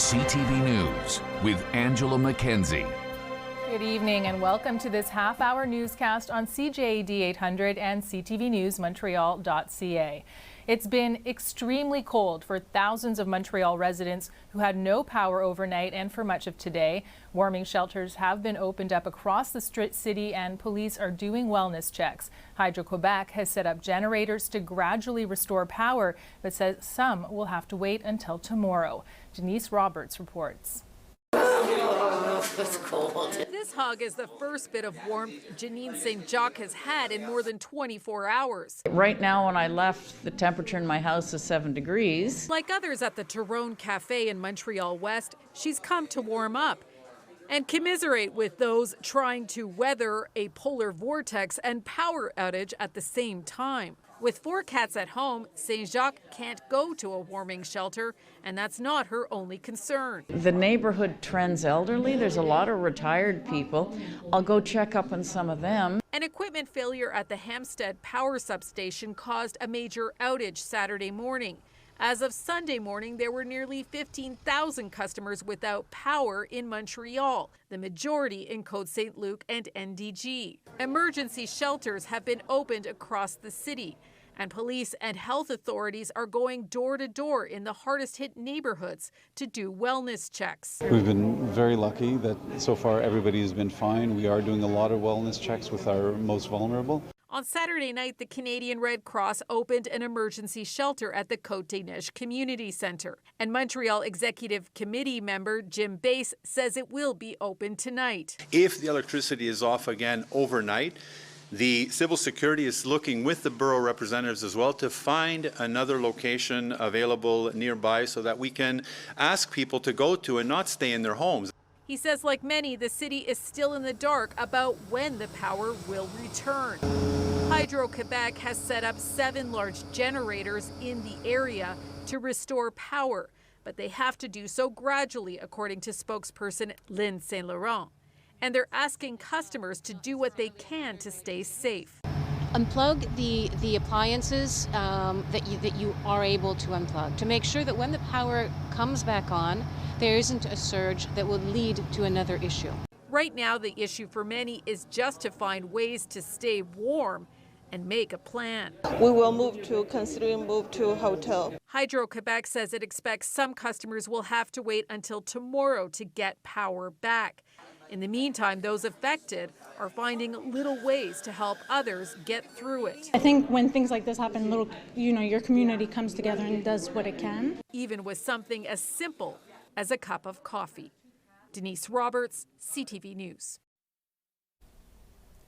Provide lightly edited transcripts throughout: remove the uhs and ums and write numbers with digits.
CTV News with Angela Mackenzie. Good evening and welcome to this half-hour newscast on CJAD 800 and ctvnewsmontreal.ca. It's been extremely cold for thousands of Montreal residents who had no power overnight and for much of today. Warming shelters have been opened up across the city and police are doing wellness checks. Hydro-Quebec has set up generators to gradually restore power, but says some will have to wait until tomorrow. Denise Roberts reports. It's cold. This hug is the first bit of warmth Janine St. Jacques has had in more than 24 hours. Right now, when I left, the temperature in my house is 7 degrees. Like others at the Tyrone Cafe in Montreal West, she's come to warm up and commiserate with those trying to weather a polar vortex and power outage at the same time. With 4 cats at home, St. Jacques can't go to a warming shelter, and that's not her only concern. The neighborhood trends elderly. There's a lot of retired people. I'll go check up on some of them. An equipment failure at the Hampstead power substation caused a major outage Saturday morning. As of Sunday morning, there were nearly 15,000 customers without power in Montreal, the majority in Côte-Saint-Luc and NDG. Emergency shelters have been opened across the city, and police and health authorities are going door to door in the hardest hit neighborhoods to do wellness checks. We've been very lucky that so far everybody has been fine. We are doing a lot of wellness checks with our most vulnerable. On Saturday night, the Canadian Red Cross opened an emergency shelter at the Côte-des-Neiges Community Centre. And Montreal Executive Committee member Jim Bass says it will be open tonight. If the electricity is off again overnight, the civil security is looking with the borough representatives as well to find another location available nearby so that we can ask people to go to and not stay in their homes. He says, like many, the city is still in the dark about when the power will return. Hydro-Quebec has set up 7 large generators in the area to restore power, but they have to do so gradually, according to spokesperson Lynn St. Laurent. And they're asking customers to do what they can to stay safe. Unplug the appliances that you are able to unplug to make sure that when the power comes back on, there isn't a surge that will lead to another issue. Right now, the issue for many is just to find ways to stay warm and make a plan. We will consider move to a hotel. Hydro-Quebec says it expects some customers will have to wait until tomorrow to get power back. In the meantime, those affected are finding little ways to help others get through it. I think when things like this happen, your community comes together and does what it can. Even with something as simple as a cup of coffee. Denise Roberts, CTV News.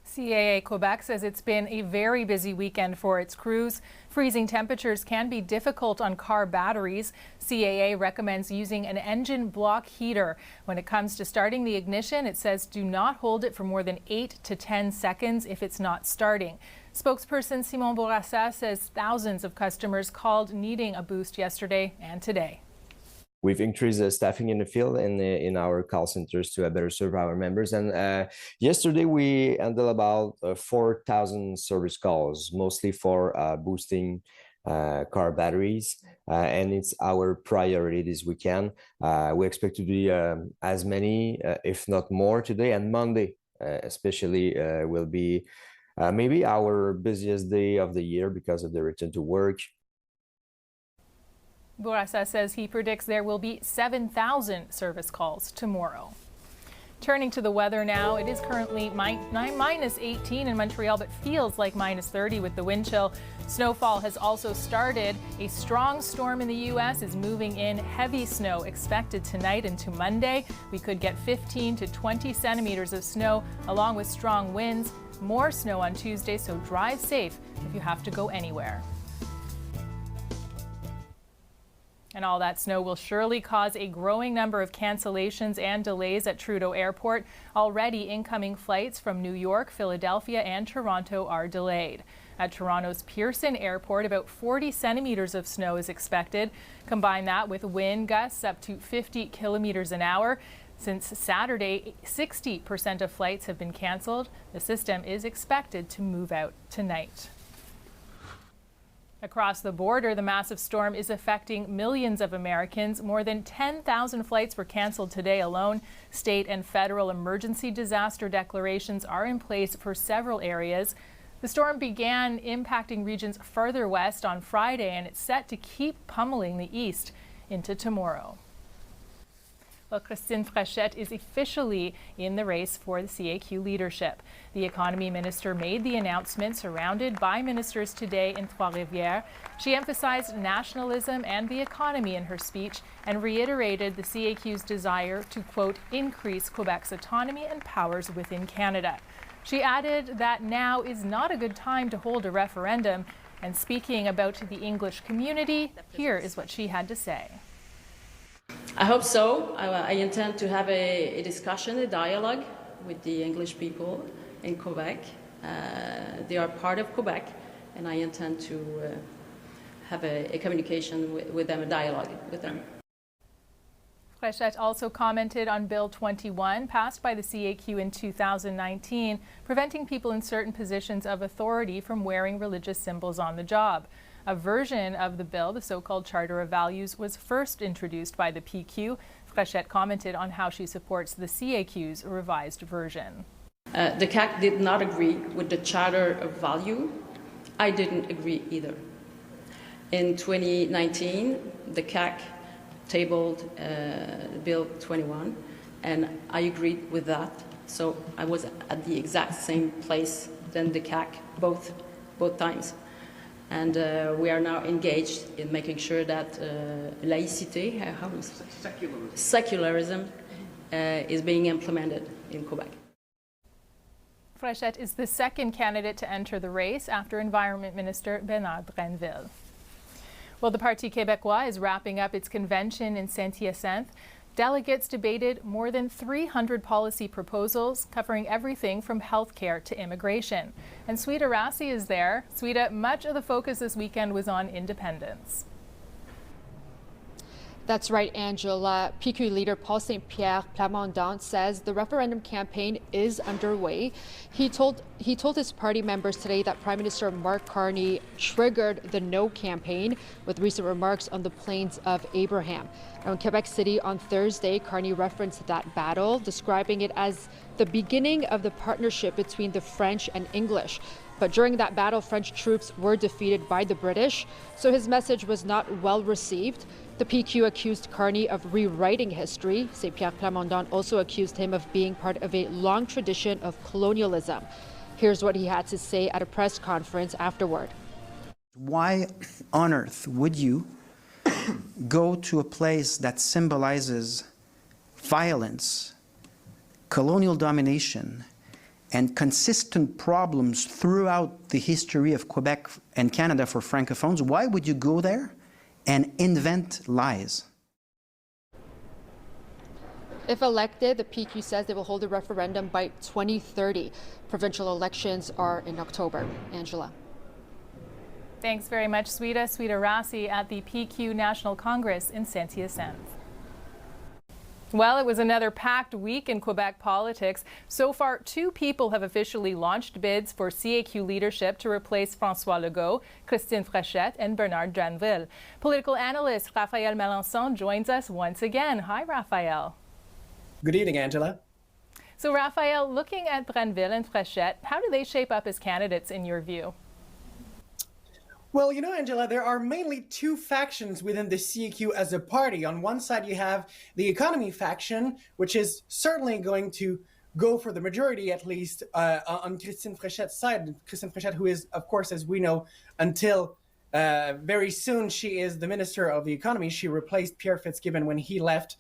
CAA Quebec says it's been a very busy weekend for its crews. Freezing temperatures can be difficult on car batteries. CAA recommends using an engine block heater. When it comes to starting the ignition, it says do not hold it for more than 8 to 10 seconds if it's not starting. Spokesperson Simon Bourassa says thousands of customers called needing a boost yesterday and today. We've increased the staffing in the field and in our call centers to better serve our members. And yesterday we handled about 4,000 service calls, mostly for boosting car batteries. And it's our priority this weekend. We expect to do as many, if not more today. And Monday especially will be maybe our busiest day of the year because of the return to work. Bourassa says he predicts there will be 7,000 service calls tomorrow. Turning to the weather now, it is currently minus 18 in Montreal, but feels like minus 30 with the wind chill. Snowfall has also started. A strong storm in the U.S. is moving in. Heavy snow expected tonight into Monday. We could get 15 to 20 centimeters of snow along with strong winds. More snow on Tuesday, so drive safe if you have to go anywhere. And all that snow will surely cause a growing number of cancellations and delays at Trudeau Airport. Already incoming flights from New York, Philadelphia, and Toronto are delayed. At Toronto's Pearson Airport, about 40 centimeters of snow is expected. Combine that with wind gusts up to 50 kilometers an hour. Since Saturday, 60% of flights have been canceled. The system is expected to move out tonight. Across the border, the massive storm is affecting millions of Americans. More than 10,000 flights were canceled today alone. State and federal emergency disaster declarations are in place for several areas. The storm began impacting regions further west on Friday, and it's set to keep pummeling the east into tomorrow. Well, Christine Frechette is officially in the race for the CAQ leadership. The economy minister made the announcement surrounded by ministers today in Trois-Rivières. She emphasized nationalism and the economy in her speech and reiterated the CAQ's desire to, quote, increase Quebec's autonomy and powers within Canada. She added that now is not a good time to hold a referendum. And speaking about the English community, here is what she had to say. I hope so. I intend to have a discussion, a dialogue with the English people in Quebec. They are part of Quebec, and I intend to have a communication with them, a dialogue with them. Frechette also commented on Bill 21, passed by the CAQ in 2019, preventing people in certain positions of authority from wearing religious symbols on the job. A version of the bill, the so-called Charter of Values, was first introduced by the PQ. Frechette commented on how she supports the CAQ's revised version. The CAQ did not agree with the Charter of Value. I didn't agree either. In 2019, the CAQ tabled Bill 21, and I agreed with that. So I was at the exact same place than the CAQ both times. And we are now engaged in making sure that laïcité, secularism is being implemented in Quebec. Frechette is the second candidate to enter the race after Environment Minister Bernard Drinville. Well, the Parti Québécois is wrapping up its convention in Saint-Hyacinthe. Delegates debated more than 300 policy proposals covering everything from healthcare to immigration. And Sweta Rassi is there. Sweta, much of the focus this weekend was on independence. That's right, Angela. PQ leader Paul St. Pierre Plamondon says the referendum campaign is underway. He told his party members today that Prime Minister Mark Carney triggered the no campaign with recent remarks on the Plains of Abraham. Now, in Quebec City on Thursday, Carney referenced that battle, describing it as the beginning of the partnership between the French and English. But during that battle, French troops were defeated by the British, so his message was not well received. The PQ accused Carney of rewriting history. St. Pierre Plamondon also accused him of being part of a long tradition of colonialism. Here's what he had to say at a press conference afterward. Why on earth would you go to a place that symbolizes violence, colonial domination, and consistent problems throughout the history of Quebec and Canada for Francophones? Why would you go there and invent lies? If elected, the PQ says they will hold a referendum by 2030. Provincial elections are in October. Angela. Thanks very much, Sweta. Sweta Rassi at the PQ National Congress in Saint-Hyacinthe. Well, it was another packed week in Quebec politics. So far, 2 people have officially launched bids for CAQ leadership to replace François Legault, Christine Frechette, and Bernard Drinville. Political analyst Raphael Melançon joins us once again. Hi, Raphael. Good evening, Angela. So, Raphael, looking at Drinville and Frechette, how do they shape up as candidates in your view? Well, you know, Angela, there are mainly 2 factions within the CAQ as a party. On one side, you have the economy faction, which is certainly going to go for the majority, at least, on Christine Frechette's side. Christine Frechette, who is, of course, as we know, until very soon, she is the Minister of the Economy. She replaced Pierre Fitzgibbon when he left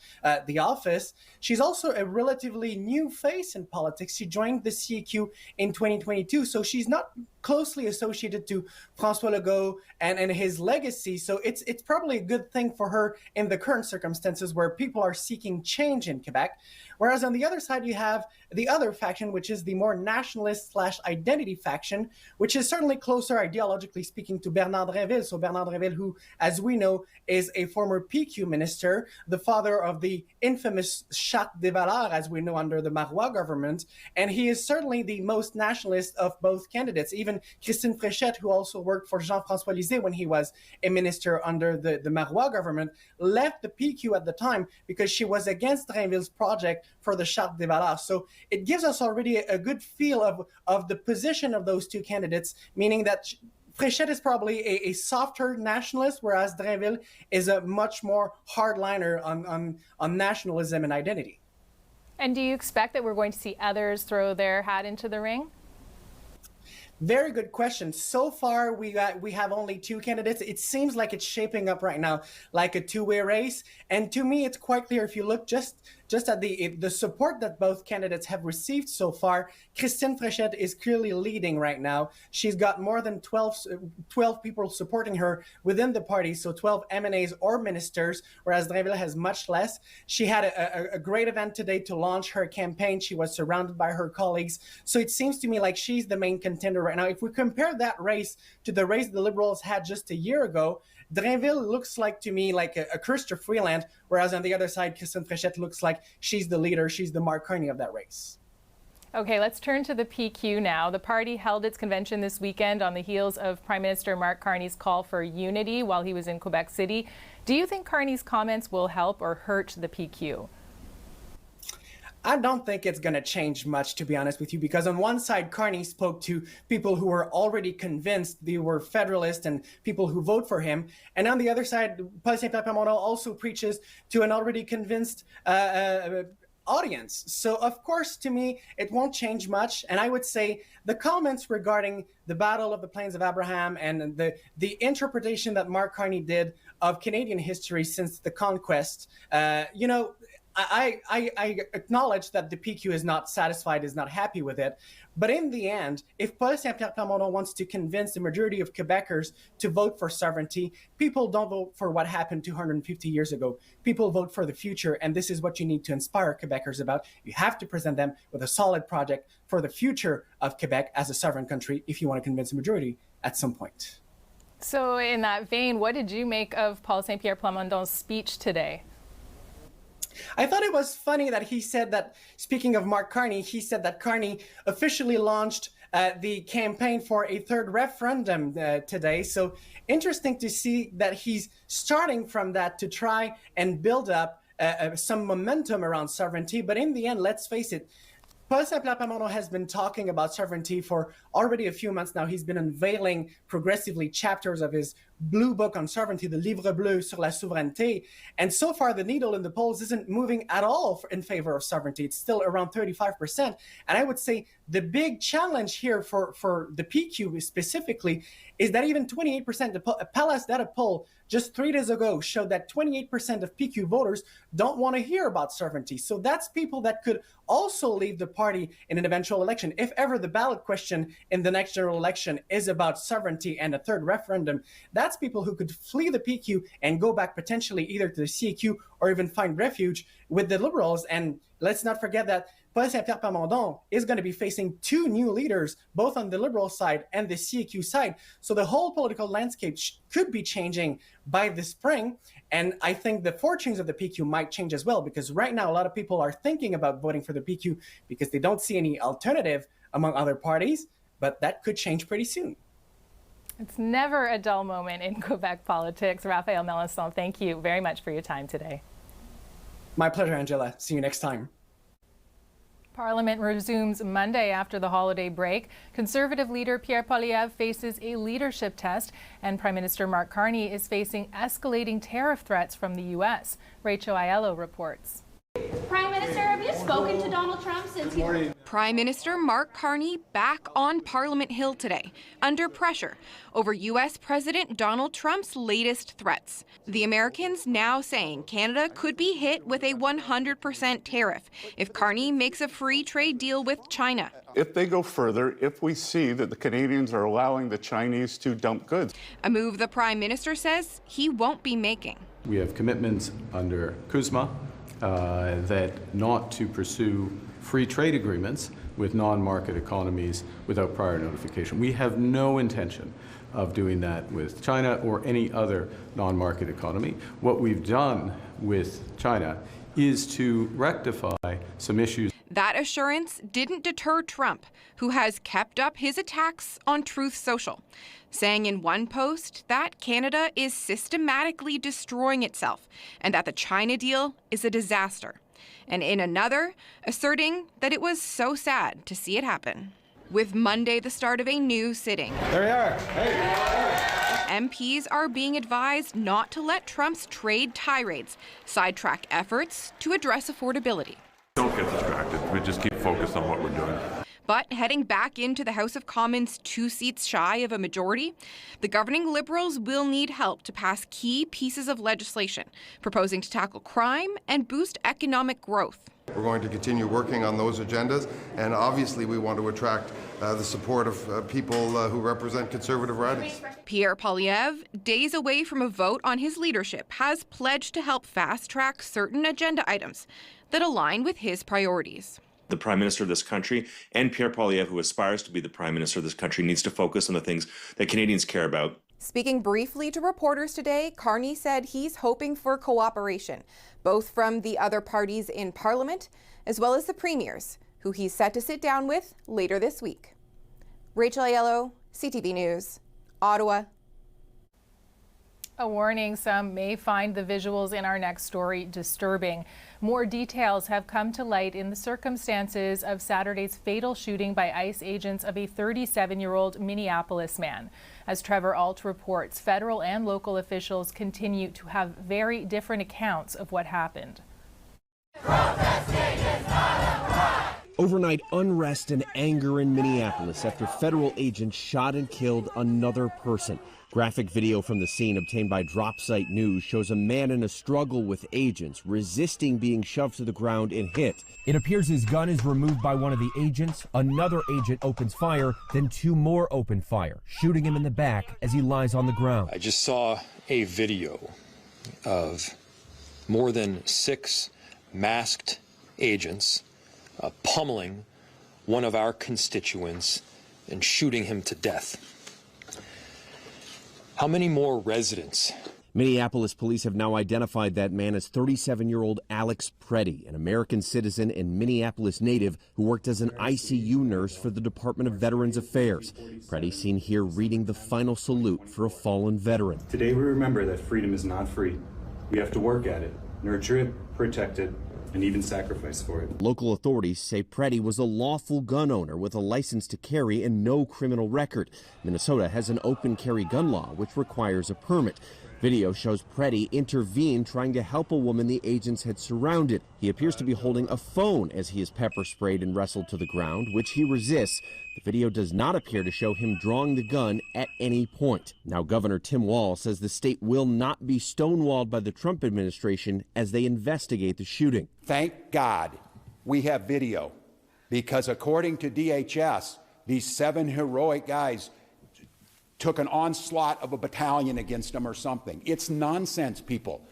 the office. She's also a relatively new face in politics. She joined the CAQ in 2022, so she's not closely associated to François Legault and his legacy. So it's probably a good thing for her in the current circumstances where people are seeking change in Quebec. Whereas on the other side, you have the other faction, which is the more nationalist/identity faction, which is certainly closer ideologically speaking to Bernard Drinville. So Bernard Drinville, who, as we know, is a former PQ minister, the father of the infamous Charte des Valeurs, as we know, under the Marois government. And he is certainly the most nationalist of both candidates. Even even Christine Fréchette, who also worked for Jean-François Lisée when he was a minister under the Marois government, left the PQ at the time because she was against Drainville's project for the Charte des Valeurs. So it gives us already a good feel of the position of those two candidates, meaning that Fréchette is probably a softer nationalist, whereas Drainville is a much more hardliner on nationalism and identity. And do you expect that we're going to see others throw their hat into the ring? Very good question. So far, we have only two candidates. It seems like it's shaping up right now like a two-way race. And to me, it's quite clear if you look just at the support that both candidates have received so far. Christine Fréchette is clearly leading right now. She's got more than 12 people supporting her within the party, so 12 MNAs or ministers, whereas Drainville has much less. She had a great event today to launch her campaign. She was surrounded by her colleagues. So it seems to me like she's the main contender right now. If we compare that race to the race the Liberals had just a year ago, Drainville looks like to me like a Chrysler Freeland, whereas on the other side, Christine Fréchette looks like she's the leader. She's the Mark Carney of that race. Okay, let's turn to the PQ now. The party held its convention this weekend on the heels of Prime Minister Mark Carney's call for unity while he was in Quebec City. Do you think Carney's comments will help or hurt the PQ? I don't think it's going to change much, to be honest with you, because on one side, Carney spoke to people who were already convinced they were Federalist and people who vote for him. And on the other side, Paul Saint-Pierre Plamondon also preaches to an already convinced audience. So, of course, to me, it won't change much. And I would say the comments regarding the Battle of the Plains of Abraham and the interpretation that Mark Carney did of Canadian history since the conquest, I acknowledge that the PQ is not satisfied, is not happy with it. But in the end, if Paul Saint-Pierre Plamondon wants to convince the majority of Quebecers to vote for sovereignty, people don't vote for what happened 250 years ago. People vote for the future, and this is what you need to inspire Quebecers about. You have to present them with a solid project for the future of Quebec as a sovereign country if you want to convince the majority at some point. So in that vein, what did you make of Paul Saint-Pierre Plamondon's speech today? I thought it was funny that he said that, speaking of Mark Carney, he said that Carney officially launched the campaign for a third referendum today. So interesting to see that he's starting from that to try and build up some momentum around sovereignty. But in the end, let's face it, Paul Saint-Pierre Plamondon has been talking about sovereignty for already a few months now. He's been unveiling progressively chapters of his blue book on sovereignty, the Livre Bleu sur la souveraineté. And so far, the needle in the polls isn't moving at all in favor of sovereignty. It's still around 35%. And I would say the big challenge here for the PQ specifically is that even 28%, a Palace Data poll just 3 days ago showed that 28% of PQ voters don't want to hear about sovereignty. So that's people that could also leave the party in an eventual election. If ever the ballot question in the next general election is about sovereignty and a third referendum, that's people who could flee the PQ and go back potentially either to the CQ or even find refuge with the Liberals. And let's not forget that Paul Saint-Pierre Plamondon is going to be facing two new leaders, both on the Liberal side and the CQ side. So the whole political landscape could be changing by the spring. And I think the fortunes of the PQ might change as well, because right now a lot of people are thinking about voting for the PQ because they don't see any alternative among other parties, but that could change pretty soon. It's never a dull moment in Quebec politics. Raphael Melanson, thank you very much for your time today. My pleasure, Angela. See you next time. Parliament resumes Monday after the holiday break. Conservative leader Pierre Poilievre faces a leadership test, and Prime Minister Mark Carney is facing escalating tariff threats from the U.S. Rachel Aiello reports. Prime Minister, have you spoken to Donald Trump since he... Prime Minister Mark Carney back on Parliament Hill today, under pressure over U.S. President Donald Trump's latest threats. The Americans now saying Canada could be hit with a 100% tariff if Carney makes a free trade deal with China. If they go further, if we see that the Canadians are allowing the Chinese to dump goods. A move the Prime Minister says he won't be making. We have commitments under CUSMA that not to pursue free trade agreements with non-market economies without prior notification. We have no intention of doing that with China or any other non-market economy. What we've done with China is to rectify some issues. That assurance didn't deter Trump, who has kept up his attacks on Truth Social, saying in one post that Canada is systematically destroying itself and that the China deal is a disaster, and in another, asserting that it was so sad to see it happen. With Monday the start of a new sitting, there you are. Hey. MPs are being advised not to let Trump's trade tirades sidetrack efforts to address affordability. Don't get distracted. We just keep focused on what we're doing. But heading back into the House of Commons 2 seats shy of a majority, the governing Liberals will need help to pass key pieces of legislation, proposing to tackle crime and boost economic growth. We're going to continue working on those agendas, and obviously we want to attract the support of people who represent conservative ridings. Pierre Poilievre, days away from a vote on his leadership, has pledged to help fast-track certain agenda items that align with his priorities. The Prime Minister of this country and Pierre Poilievre, who aspires to be the Prime Minister of this country, needs to focus on the things that Canadians care about. Speaking briefly to reporters today, Carney said he's hoping for cooperation, both from the other parties in Parliament as well as the premiers, who he's set to sit down with later this week. Rachel Aiello, CTV News, Ottawa. A warning, some may find the visuals in our next story disturbing. More details have come to light in the circumstances of Saturday's fatal shooting by ICE agents of a 37-year-old Minneapolis man. As Trevor Alt reports, federal and local officials continue to have very different accounts of what happened. Overnight unrest and anger in Minneapolis after federal agents shot and killed another person. Graphic video from the scene obtained by Dropsite News shows a man in a struggle with agents, resisting being shoved to the ground and hit. It appears his gun is removed by one of the agents. Another agent opens fire, then 2 more open fire, shooting him in the back as he lies on the ground. I just saw a video of more than 6 masked agents pummeling one of our constituents and shooting him to death. How many more residents? Minneapolis police have now identified that man as 37-year-old Alex Preddy, an American citizen and Minneapolis native who worked as an ICU nurse for the Department of Veterans Affairs. Preddy seen here reading the final salute for a fallen veteran. Today we remember that freedom is not free. We have to work at it, nurture it, protect it, and even sacrifice for it. Local authorities say Preddy was a lawful gun owner with a license to carry and no criminal record. Minnesota has an open carry gun law which requires a permit. Video shows Preddy intervene trying to help a woman the agents had surrounded. He appears to be holding a phone as he is pepper sprayed and wrestled to the ground, which he resists. The video does not appear to show him drawing the gun at any point. Now, Governor Tim Walz says the state will not be stonewalled by the Trump administration as they investigate the shooting. Thank God we have video, because according to DHS, these 7 heroic guys took an onslaught of a battalion against them or something. It's nonsense, people.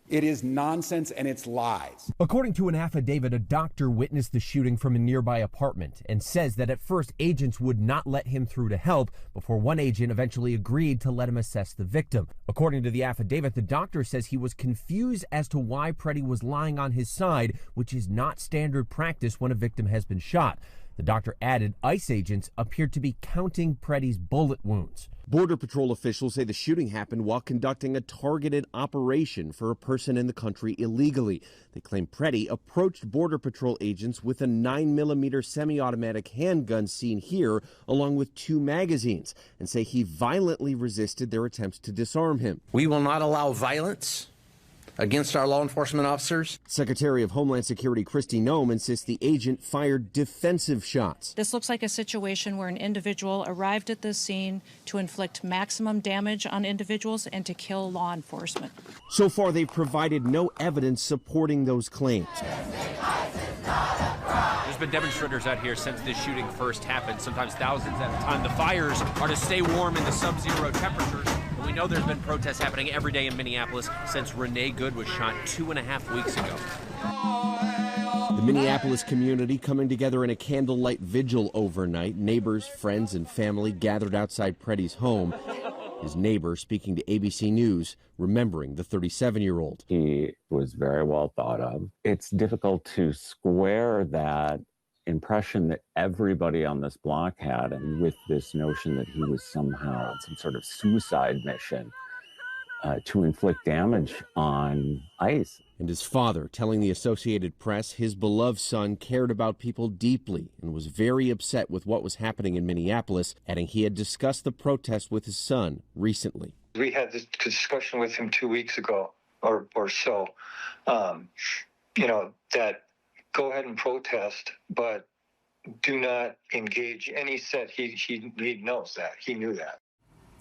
It is nonsense and it's lies. According to an affidavit, a doctor witnessed the shooting from a nearby apartment and says that at first agents would not let him through to help before one agent eventually agreed to let him assess the victim. According to the affidavit, the doctor says he was confused as to why Preddy was lying on his side, which is not standard practice when a victim has been shot. The doctor added ICE agents appeared to be counting Preddy's bullet wounds. Border Patrol officials say the shooting happened while conducting a targeted operation for a person in the country illegally. They claim Preddy approached Border Patrol agents with a 9mm semi-automatic handgun seen here, along with 2 magazines, and say he violently resisted their attempts to disarm him. We will not allow violence against our law enforcement officers. Secretary of Homeland Security Kristi Noem insists the agent fired defensive shots. This looks like a situation where an individual arrived at this scene to inflict maximum damage on individuals and to kill law enforcement. So far, they've provided no evidence supporting those claims. There's been demonstrators out here since this shooting first happened, sometimes thousands at a time. The fires are to stay warm in the sub-zero temperatures. We know there's been protests happening every day in Minneapolis since Renee Good was shot 2.5 weeks ago. The Minneapolis community coming together in a candlelight vigil overnight. Neighbors, friends, and family gathered outside Preddy's home. His neighbor, speaking to ABC News, remembering the 37-year-old. He was very well thought of. It's difficult to square that impression that everybody on this block had, and with this notion that he was somehow on some sort of suicide mission to inflict damage on ICE. And his father telling the Associated Press his beloved son cared about people deeply and was very upset with what was happening in Minneapolis, adding he had discussed the protest with his son recently. We had this discussion with him 2 weeks ago or so, that go ahead and protest, but do not engage. And he said he knows that. He knew that.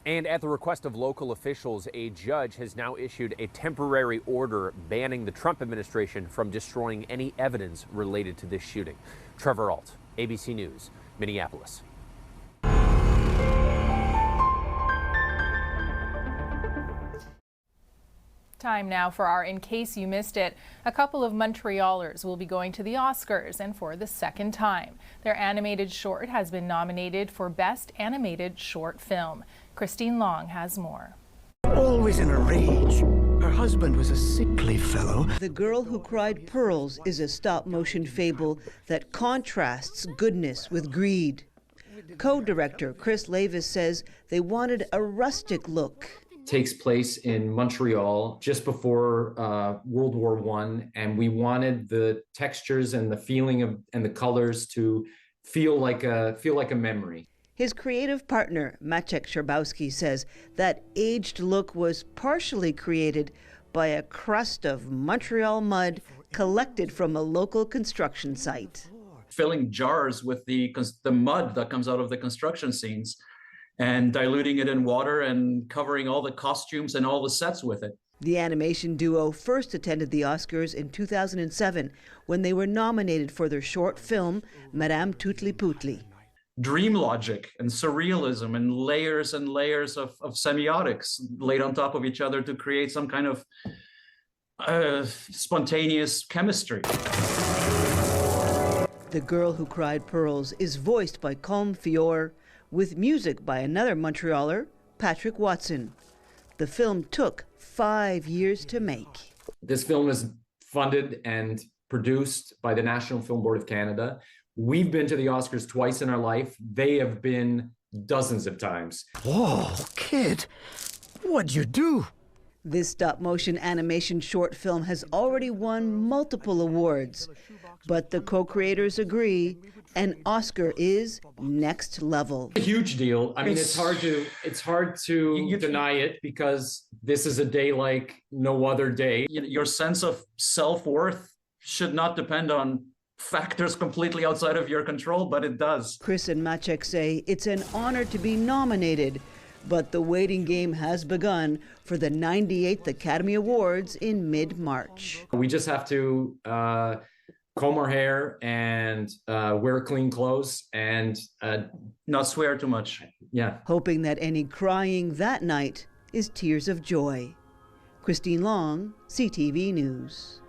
And at the request of local officials, a judge has now issued a temporary order banning the Trump administration from destroying any evidence related to this shooting. Trevor Ault, ABC News, Minneapolis. Time now for our In Case You Missed It. A couple of Montrealers will be going to the Oscars, and for the second time. Their animated short has been nominated for Best Animated Short Film. Christine Long has more. Always in a rage. Her husband was a sickly fellow. The Girl Who Cried Pearls is a stop-motion fable that contrasts goodness with greed. Co-director Chris Lavis says they wanted a rustic look. Takes place in Montreal just before World War I, and we wanted the textures and the feeling of and the colors to feel like a memory. His creative partner, Maciek Szczerbowski, says that aged look was partially created by a crust of Montreal mud collected from a local construction site. Filling jars with the mud that comes out of the construction scenes and diluting it in water and covering all the costumes and all the sets with it. The animation duo first attended the Oscars in 2007 when they were nominated for their short film, Madame Tootly Pootly. Dream logic and surrealism and layers of semiotics laid on top of each other to create some kind of spontaneous chemistry. The Girl Who Cried Pearls is voiced by Colm Feore, with music by another Montrealer, Patrick Watson. The film took 5 years to make. This film is funded and produced by the National Film Board of Canada. We've been to the Oscars twice in our life. They have been dozens of times. Whoa, kid, what'd you do? This stop-motion animation short film has already won multiple awards, but the co-creators agree an Oscar is next level. A huge deal. I mean, it's hard to deny it because this is a day like no other day. Your sense of self-worth should not depend on factors completely outside of your control, but it does. Chris and Maciek say it's an honor to be nominated, but the waiting game has begun for the 98th Academy Awards in mid-March. We just have to comb our hair and wear clean clothes and not swear too much. Yeah. Hoping that any crying that night is tears of joy. Christine Long, CTV News.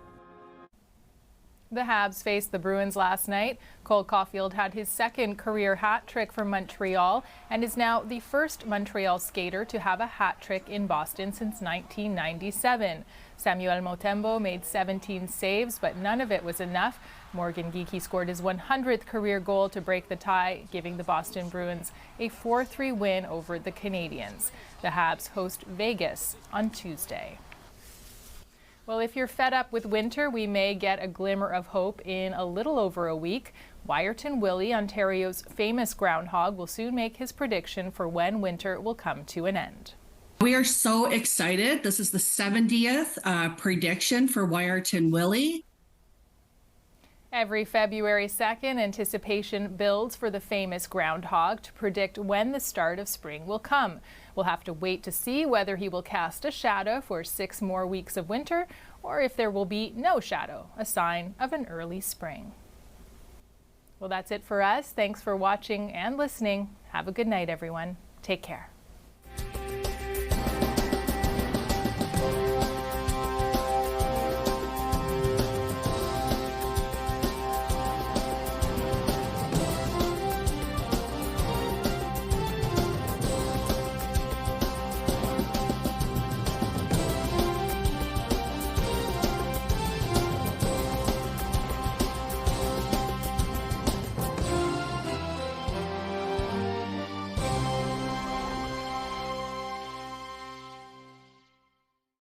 The Habs faced the Bruins last night. Cole Caulfield had his second career hat trick for Montreal and is now the first Montreal skater to have a hat trick in Boston since 1997. Samuel Motembo made 17 saves, but none of it was enough. Morgan Geekie scored his 100th career goal to break the tie, giving the Boston Bruins a 4-3 win over the Canadiens. The Habs host Vegas on Tuesday. Well, if you're fed up with winter, we may get a glimmer of hope in a little over a week. Wyerton Willie, Ontario's famous groundhog, will soon make his prediction for when winter will come to an end. We are so excited. This is the 70th prediction for Wyerton Willie. Every February 2nd, anticipation builds for the famous groundhog to predict when the start of spring will come. We'll have to wait to see whether he will cast a shadow for 6 more weeks of winter or if there will be no shadow, a sign of an early spring. Well, that's it for us. Thanks for watching and listening. Have a good night, everyone. Take care.